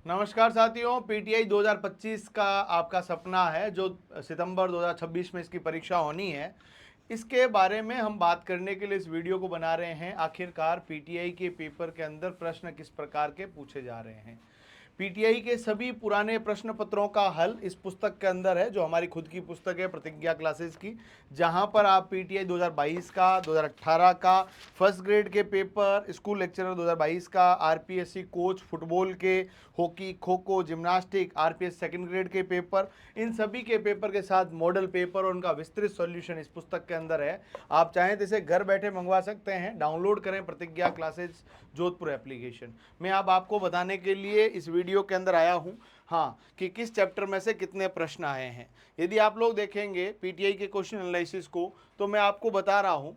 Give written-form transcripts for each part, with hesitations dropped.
नमस्कार साथियों, पीटीआई 2025 का आपका सपना है जो सितंबर 2026 में इसकी परीक्षा होनी है। इसके बारे में हम बात करने के लिए इस वीडियो को बना रहे हैं। आखिरकार पीटीआई के पेपर के अंदर प्रश्न किस प्रकार के पूछे जा रहे हैं। पीटीआई के सभी पुराने प्रश्न पत्रों का हल इस पुस्तक के अंदर है, जो हमारी खुद की पुस्तक है प्रतिज्ञा क्लासेस की, जहां पर आप पीटीआई 2022 का, 2018 का फर्स्ट ग्रेड के पेपर, स्कूल लेक्चरर 2022 का, आरपीएससी कोच फुटबॉल के, hockey, kho kho, gymnastic, RPS second grade के पेपर, इन सभी के पेपर के साथ मॉडल पेपर और उनका विस्तृत सॉल्यूशन इस पुस्तक के अंदर है। आप चाहें तो इसे घर बैठे मंगवा सकते हैं। डाउनलोड करें प्रतिज्ञा क्लासेस जोधपुर एप्लीकेशन। मैं अब आपको बताने के लिए इस वीडियो के अंदर आया हूं, हाँ, कि किस चैप्टर में से कितने प्रश्न आए हैं। यदि आप लोग देखेंगे पीटीआई के क्वेश्चन एनालिसिस को, तो मैं आपको बता रहा हूं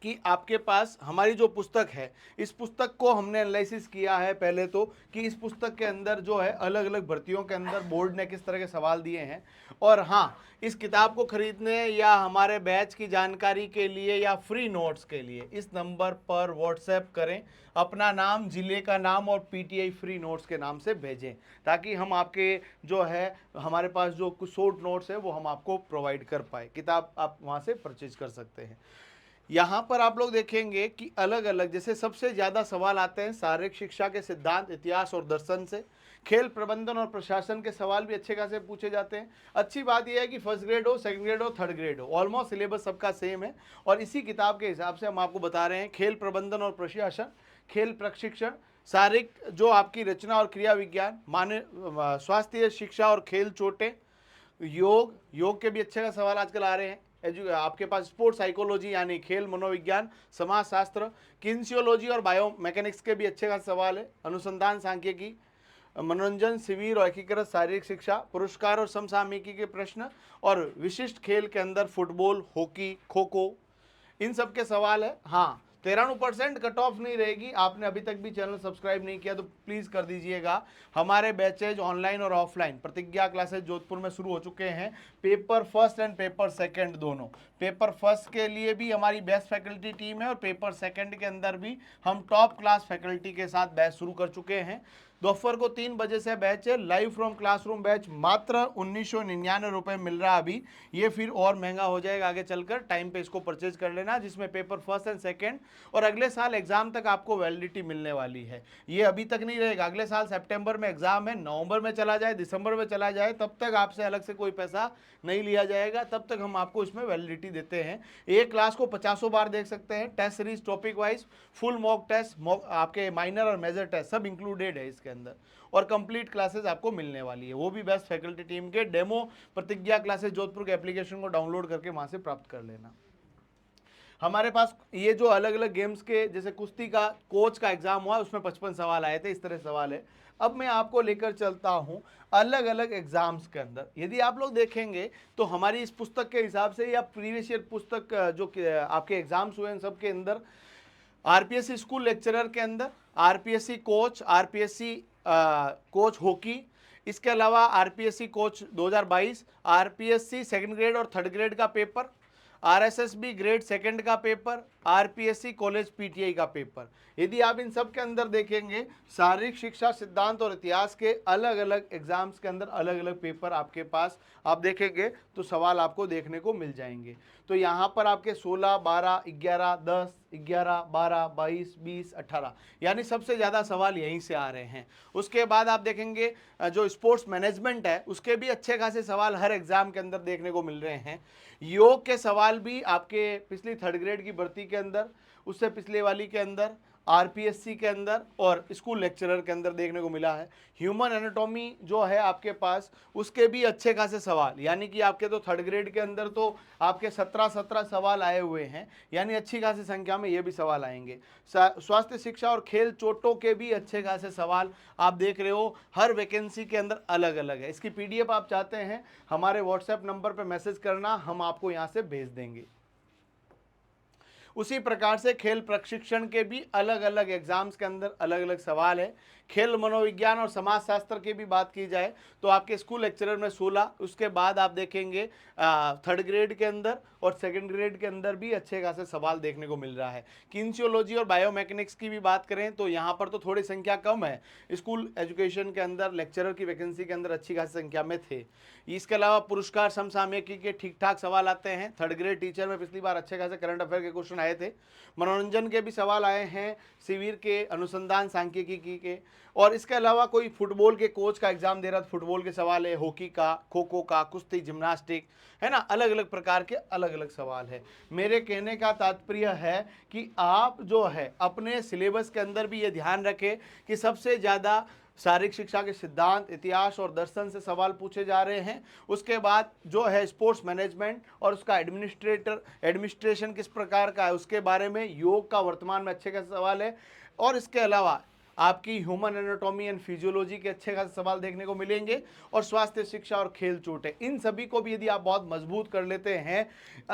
कि आपके पास हमारी जो पुस्तक है, इस पुस्तक को हमने एनालिसिस किया है पहले तो, कि इस पुस्तक के अंदर जो है अलग अलग भर्तियों के अंदर बोर्ड ने किस तरह के सवाल दिए हैं। और हाँ, इस किताब को खरीदने या हमारे बैच की जानकारी के लिए या फ्री नोट्स के लिए इस नंबर पर व्हाट्सएप करें, अपना नाम, जिले का नाम और पीटीआई फ्री नोट्स के नाम से भेजें, ताकि हम आपके जो है हमारे पास जो कुछ शॉर्ट नोट्स है वो हम आपको प्रोवाइड कर पाए। किताब आप वहाँ से परचेज कर सकते हैं। यहाँ पर आप लोग देखेंगे कि अलग अलग, जैसे सबसे ज़्यादा सवाल आते हैं शारीरिक शिक्षा के सिद्धांत, इतिहास और दर्शन से। खेल प्रबंधन और प्रशासन के सवाल भी अच्छे खासे पूछे जाते हैं। अच्छी बात यह है कि फर्स्ट ग्रेड हो, सेकंड ग्रेड हो, थर्ड ग्रेड हो, ऑलमोस्ट सिलेबस सबका सेम है। और इसी किताब के हिसाब से हम आपको बता रहे हैं खेल प्रबंधन और प्रशासन, खेल प्रशिक्षण, शारीरिक जो आपकी रचना और क्रिया विज्ञान, मानव स्वास्थ्य शिक्षा और खेल चोटें, योग के भी अच्छे का सवाल आजकल आ रहे हैं। आपके पास स्पोर्ट्स साइकोलॉजी यानी खेल मनोविज्ञान, समाजशास्त्र, किन्सियोलॉजी और बायो मैकेनिक्स के भी अच्छे का सवाल है। अनुसंधान सांख्यिकी, मनोरंजन, शिविर और एकीकृत शारीरिक शिक्षा, पुरस्कार और समसामयिकी के प्रश्न, और विशिष्ट खेल के अंदर फुटबॉल, हॉकी, खो खो, इन सब के सवाल है। हाँ, 93% कट ऑफ नहीं रहेगी। आपने अभी तक भी चैनल सब्सक्राइब नहीं किया तो प्लीज़ कर दीजिएगा। हमारे बैचेज ऑनलाइन और ऑफलाइन प्रतिज्ञा क्लासेज जोधपुर में शुरू हो चुके हैं, paper first and paper second दोनों। पेपर फर्स्ट के लिए भी हमारी बेस्ट फैकल्टी टीम है और पेपर सेकंड के अंदर भी हम टॉप क्लास फैकल्टी के साथ बैच शुरू कर चुके हैं। दोपहर को 3 बजे से बैच है। लाइव फ्रॉम क्लासरूम बैच मात्र 1999 रुपये मिल रहा है अभी। ये फिर और महंगा हो जाएगा आगे चलकर, टाइम पे इसको परचेज कर लेना, जिसमें पेपर फर्स्ट एंड सेकंड और अगले साल एग्जाम तक आपको वैलिडिटी मिलने वाली है। ये अभी तक नहीं रहेगा, अगले साल सितंबर में एग्जाम है, नवंबर में चला जाए, दिसंबर में चला जाए, तब तक आपसे अलग से कोई पैसा नहीं लिया जाएगा। तब तक हम आपको इसमें वैलिडिटी देते हैं। एक क्लास को 50 बार देख सकते हैं। Test series topic wise, full mock test, आपके माइनर और मेजर टेस्ट सब इंक्लूडेड है इसके अंदर। और कंप्लीट क्लासेस आपको मिलने वाली है, वो भी बेस्ट फैकल्टी टीम के। डेमो प्रतिज्ञा क्लासेस जोधपुर के एप्लीकेशन को डाउनलोड करके वहां से प्राप्त कर लेना। हमारे पास ये जो अलग अलग गेम्स के, जैसे कुश्ती का कोच का एग्जाम हुआ, उसमें 55 सवाल आए थे, इस तरह सवाल है। अब मैं आपको लेकर चलता हूं अलग अलग एग्जाम्स के अंदर। यदि आप लोग देखेंगे तो हमारी इस पुस्तक के हिसाब से या प्रीवियस ईयर पुस्तक जो आपके एग्जाम्स हुए हैं सब के अंदर, आरपीएससी स्कूल लेक्चरर के अंदर, RPSC coach, RPSC coach hockey, इसके अलावा RPSC coach 2022, RPSC second grade और थर्ड ग्रेड का पेपर, आरएसएसबी ग्रेड सेकंड का पेपर, आरपीएससी कॉलेज पीटीआई का पेपर। यदि आप इन सब के अंदर देखेंगे, शारीरिक शिक्षा, सिद्धांत और इतिहास के अलग अलग एग्जाम्स के अंदर अलग अलग पेपर आपके पास आप देखेंगे तो सवाल आपको देखने को मिल जाएंगे। तो यहाँ पर आपके 16, 12, 11, 10, 11, 12, 22, 20, 18 यानी सबसे ज़्यादा सवाल यहीं से आ रहे हैं। उसके बाद आप देखेंगे जो स्पोर्ट्स मैनेजमेंट है उसके भी अच्छे खासे सवाल हर एग्जाम के अंदर देखने को मिल रहे हैं। योग के सवाल भी आपके पिछली थर्ड ग्रेड की भर्ती के अंदर, उससे पिछले वाली के अंदर, आरपीएससी के अंदर और स्कूल लेक्चरर के अंदर देखने को मिला है। ह्यूमन एनाटॉमी जो है आपके पास, उसके भी अच्छे खासे सवाल, यानी कि आपके तो थर्ड ग्रेड के अंदर तो आपके 17 सवाल आए हुए हैं, यानी अच्छी खासी संख्या में ये भी सवाल आएंगे। स्वास्थ्य शिक्षा और खेल चोटों के भी अच्छे खासे सवाल आप देख रहे हो, हर वैकेंसी के अंदर अलग अलग है। इसकी पीडीएफ आप चाहते हैं हमारे व्हाट्सएप नंबर पर मैसेज करना, हम आपको यहाँ से भेज देंगे। उसी प्रकार से खेल प्रशिक्षण के भी अलग अलग एग्जाम्स के अंदर अलग अलग सवाल है। खेल मनोविज्ञान और समाजशास्त्र की भी बात की जाए तो आपके स्कूल लेक्चरर में 16, उसके बाद आप देखेंगे थर्ड ग्रेड के अंदर और सेकंड ग्रेड के अंदर भी अच्छे खासे सवाल देखने को मिल रहा है। किन्सियोलॉजी और बायोमैकेनिक्स की भी बात करें तो यहाँ पर तो थोड़ी संख्या कम है, स्कूल एजुकेशन के अंदर लेक्चरर की वैकेंसी के अंदर अच्छी खासी संख्या में थे। इसके अलावा पुरस्कार समसामयिकी के ठीक ठाक सवाल आते हैं। थर्ड ग्रेड टीचर में पिछली बार अच्छे खासे करंट अफेयर के क्वेश्चन आए थे। मनोरंजन के भी सवाल आए हैं, सिविर के, अनुसंधान सांख्यिकी के, और इसके अलावा कोई फुटबॉल के कोच का एग्जाम दे रहा था, फुटबॉल के सवाल है, हॉकी का, खो खो का, कुश्ती, जिम्नास्टिक, है ना, अलग अलग प्रकार के अलग अलग सवाल है। मेरे कहने का तात्पर्य है कि आप जो है अपने सिलेबस के अंदर भी ये ध्यान रखें कि सबसे ज़्यादा शारीरिक शिक्षा के सिद्धांत, इतिहास और दर्शन से सवाल पूछे जा रहे हैं। उसके बाद जो है स्पोर्ट्स मैनेजमेंट और उसका एडमिनिस्ट्रेशन किस प्रकार का है उसके बारे में, योग का वर्तमान में अच्छे खासे सवाल है, और इसके अलावा आपकी ह्यूमन एनाटॉमी एंड फिजियोलॉजी के अच्छे खासे सवाल देखने को मिलेंगे, और स्वास्थ्य शिक्षा और खेल चोटें, इन सभी को भी यदि आप बहुत मजबूत कर लेते हैं।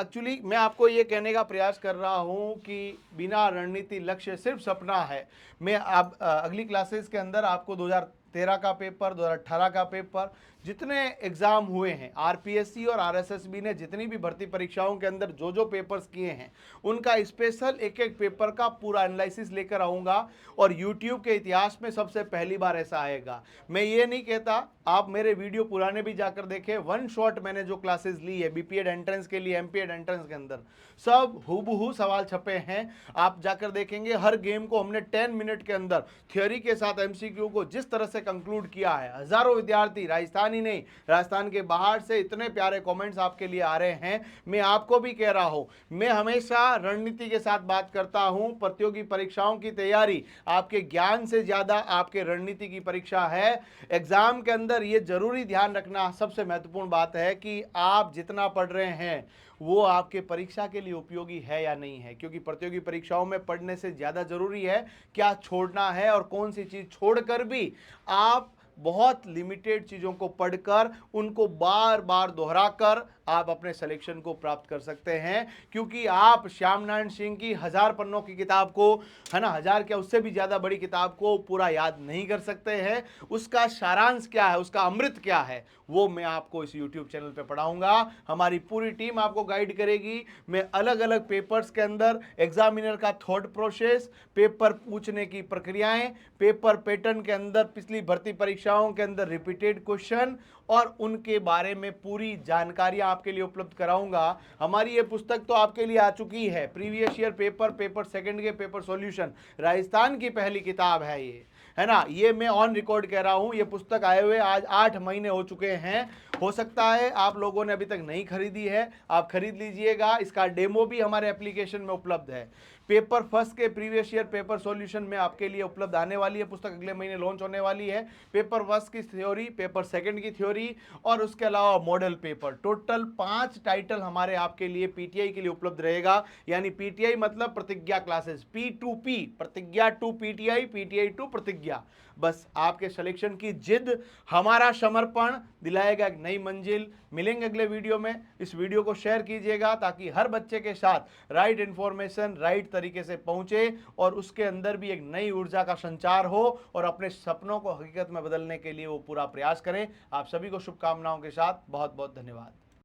एक्चुअली मैं आपको ये कहने का प्रयास कर रहा हूँ कि बिना रणनीति लक्ष्य सिर्फ सपना है। मैं आप अगली क्लासेस के अंदर आपको 2013 का पेपर, 2018 का पेपर, जितने एग्ज़ाम हुए हैं, आरपीएससी और आरएसएसबी ने जितनी भी भर्ती परीक्षाओं के अंदर जो जो पेपर्स किए हैं उनका स्पेशल एक एक पेपर का पूरा एनालिसिस लेकर आऊँगा, और यूट्यूब के इतिहास में सबसे पहली बार ऐसा आएगा। मैं ये नहीं कहता, आप मेरे वीडियो पुराने भी जाकर देखें, वन शॉट मैंने जो क्लासेस ली है बीपीएड एंट्रेंस के लिए, एमपीएड एंट्रेंस के अंदर सब हूबहू सवाल छपे हैं। आप जाकर देखेंगे हर गेम को हमने 10 मिनट के अंदर थ्योरी के साथ एमसीक्यू को जिस तरह से कंक्लूड किया है। हजारों विद्यार्थी, राजस्थान ही नहीं, राजस्थान के बाहर से इतने प्यारे कमेंट्स आपके लिए आ रहे हैं। मैं आपको भी कह रहा हूं, मैं हमेशा रणनीति के साथ बात करता हूं। प्रतियोगी परीक्षाओं की तैयारी आपके ज्ञान से ज्यादा आपके रणनीति की परीक्षा है। एग्जाम के अंदर ये जरूरी ध्यान रखना सबसे महत्वपूर्ण बात है कि आप जितना पढ़ रहे हैं वो आपके परीक्षा के लिए उपयोगी है या नहीं है, क्योंकि प्रतियोगी परीक्षाओं में पढ़ने से ज़्यादा ज़रूरी है क्या छोड़ना है और कौन सी चीज़ छोड़कर भी आप बहुत लिमिटेड चीज़ों को पढ़कर उनको बार बार दोहराकर आप अपने सिलेक्शन को प्राप्त कर सकते हैं। क्योंकि आप श्याम नारायण सिंह की 1000 पन्नों की किताब को, है ना, 1000 क्या उससे भी ज़्यादा बड़ी किताब को पूरा याद नहीं कर सकते हैं। उसका सारांश क्या है, उसका अमृत क्या है, वो मैं आपको इस YouTube चैनल पे पढ़ाऊंगा। हमारी पूरी टीम आपको गाइड करेगी। मैं अलग अलग पेपर्स के अंदर एग्जामिनर का थॉट प्रोसेस, पेपर पूछने की प्रक्रियाएं, पेपर पैटर्न के अंदर पिछली भर्ती परीक्षाओं के अंदर रिपीटेड क्वेश्चन और उनके बारे में पूरी जानकारियां आपके लिए उपलब्ध कराऊंगा। हमारी ये पुस्तक तो आपके लिए आ चुकी है, previous year paper, paper second के पेपर सॉल्यूशन, राजस्थान की पहली किताब है ये, है ना। ये मैं ऑन रिकॉर्ड कह रहा हूँ, ये पुस्तक आए हुए आज 8 महीने हो चुके हैं। हो सकता है आप लोगों ने अभी तक नहीं खरीदी है, आप खरीद लीजिएगा। इसका डेमो भी हमारे एप्लीकेशन में उपलब्ध है। पेपर फर्स्ट के प्रीवियस ईयर पेपर सॉल्यूशन में आपके लिए उपलब्ध आने वाली है पुस्तक, अगले महीने लॉन्च होने वाली है। पेपर फर्स्ट की थ्योरी, पेपर सेकंड की थ्योरी और उसके अलावा मॉडल पेपर, टोटल 5 टाइटल हमारे आपके लिए पीटीआई के लिए उपलब्ध रहेगा। यानी पीटीआई मतलब प्रतिज्ञा क्लासेस, P2P, प्रतिज्ञा टू पीटीआई, पीटीआई टू प्रतिज्ञा। बस आपके सिलेक्शन की जिद, हमारा समर्पण दिलाएगा एक नई मंजिल। मिलेंगे अगले वीडियो में। इस वीडियो को शेयर कीजिएगा ताकि हर बच्चे के साथ राइट इंफॉर्मेशन राइट तरीके से पहुंचे और उसके अंदर भी एक नई ऊर्जा का संचार हो और अपने सपनों को हकीकत में बदलने के लिए वो पूरा प्रयास करें। आप सभी को शुभकामनाओं के साथ बहुत बहुत धन्यवाद।